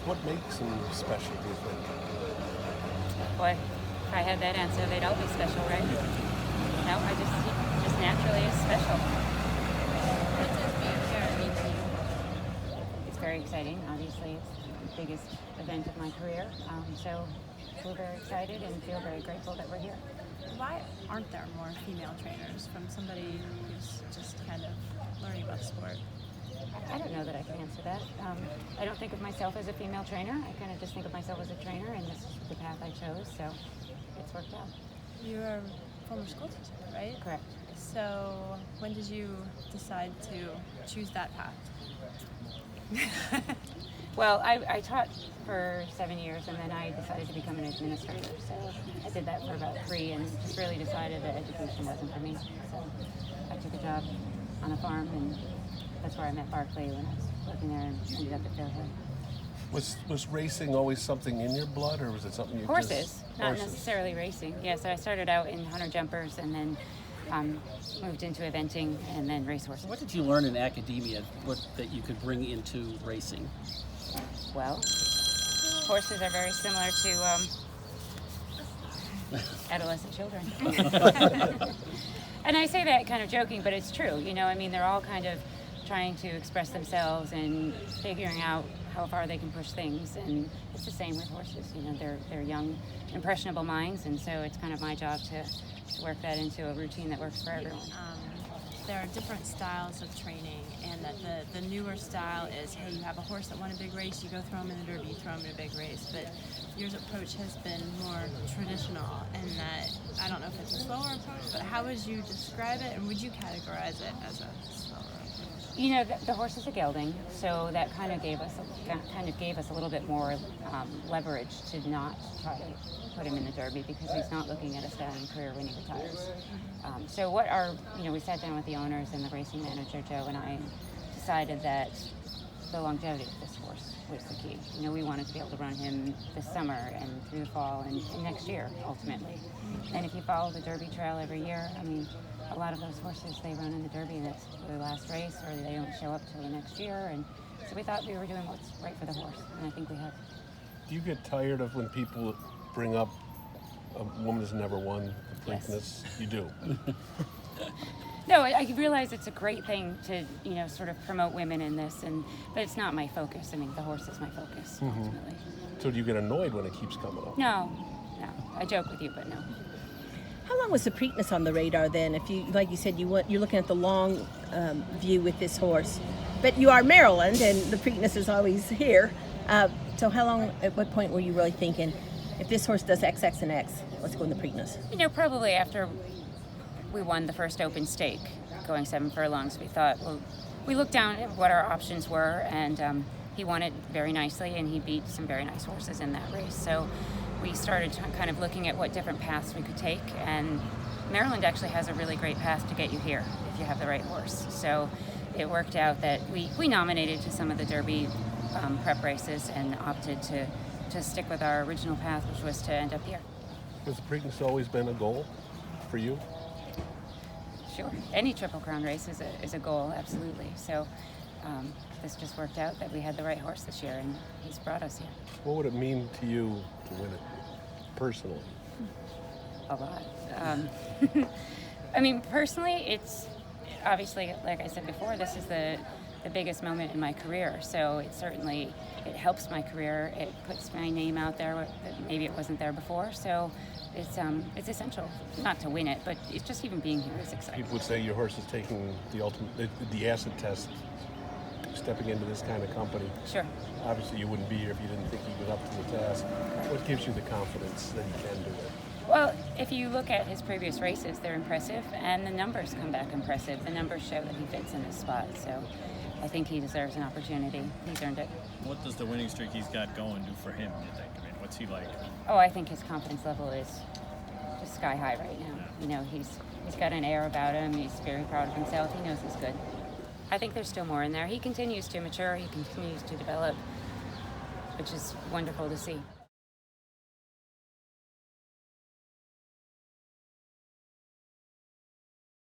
What makes him special, do you think? Boy, if I had that answer, they'd all be special, right? No, he just naturally is special. What does being here mean to you? It's very exciting. Obviously, it's the biggest event of my career. So we're very excited and feel very grateful that we're here. Why aren't there more female trainers from somebody who's just kind of learning about the sport? I don't know that I can answer that. I don't think of myself as a female trainer. I kind of just think of myself as a trainer, and this is the path I chose, so it's worked out. You're a former school teacher, right? Correct. So when did you decide to choose that path? Well, I taught for 7 years, and then I decided to become an administrator. So I did that for about 3 and just really decided that education wasn't for me. So I took a job on a farm, and that's where I met Barclay when I was working there and ended up at Fairfield. Was racing always something in your blood, or was it something you Horses, not necessarily racing. Yeah, so I started out in hunter jumpers and then moved into eventing and then racehorses. What did you learn in academia that you could bring into racing? Well, horses are very similar to adolescent children. And I say that kind of joking, but it's true. You know, I mean, they're all kind of trying to express themselves and figuring out how far they can push things, and it's the same with horses. You know, they're young, impressionable minds, and so it's kind of my job to work that into a routine that works for everyone. There are different styles of training, and that the newer style is, hey, you have a horse that won a big race, you go throw him in the derby, you throw him in a big race. But your approach has been more traditional, and that, I don't know if it's a slower approach, but how would you describe it, and would you categorize it as a slower approach? You know, the horse is a gelding, so that kind of gave us a little bit more leverage to not try to put him in the derby, because he's not looking at a stallion career when he retires. So we sat down with the owners and the racing manager, Joe, and I decided that the longevity of this horse was the key. You know, we wanted to be able to run him this summer and through the fall and next year, ultimately. And if you follow the derby trail every year, I mean, a lot of those horses, they run in the derby, and that's their last race, or they don't show up till the next year. And so we thought we were doing what's right for the horse, and I think we have. Do you get tired of when people bring up a woman who's never won the Preakness? Yes. You do. No, I realize it's a great thing to, sort of promote women in this, but it's not my focus. I mean, the horse is my focus, ultimately. So do you get annoyed when it keeps coming up? No. I joke with you, but no. How long was the Preakness on the radar then? If you, like you said, you're looking at the long view with this horse, but you are Maryland, and the Preakness is always here. So how long? At what point were you really thinking, if this horse does X, X, and X, let's go in the Preakness? Probably after we won the first open stake, going 7 furlongs, we thought, well, we looked down at what our options were, and he won it very nicely, and he beat some very nice horses in that race. So we started kind of looking at what different paths we could take, and Maryland actually has a really great path to get you here if you have the right horse. So it worked out that we nominated to some of the Derby prep races and opted to stick with our original path, which was to end up here. Has the Preakness always been a goal for you? Sure. Any Triple Crown race is a goal, absolutely. So this just worked out that we had the right horse this year, and he's brought us here. What would it mean to you to win it, personally? A lot. I mean, personally, it's obviously, like I said before, this is the biggest moment in my career. So it helps my career. It puts my name out there that maybe it wasn't there before. So it's essential, not to win it, but it's just even being here is exciting. People would say your horse is taking the acid test, stepping into this kind of company. Sure. Obviously, you wouldn't be here if you didn't think he was up to the task. What gives you the confidence that he can do it? Well, if you look at his previous races, they're impressive, and the numbers come back impressive. The numbers show that he fits in his spot, so I think he deserves an opportunity. He's earned it. What does the winning streak he's got going do for him, you think? I mean, what's he like? Oh, I think his confidence level is just sky high right now. He's got an air about him. He's very proud of himself. He knows he's good. I think there's still more in there. He continues to mature. He continues to develop, which is wonderful to see.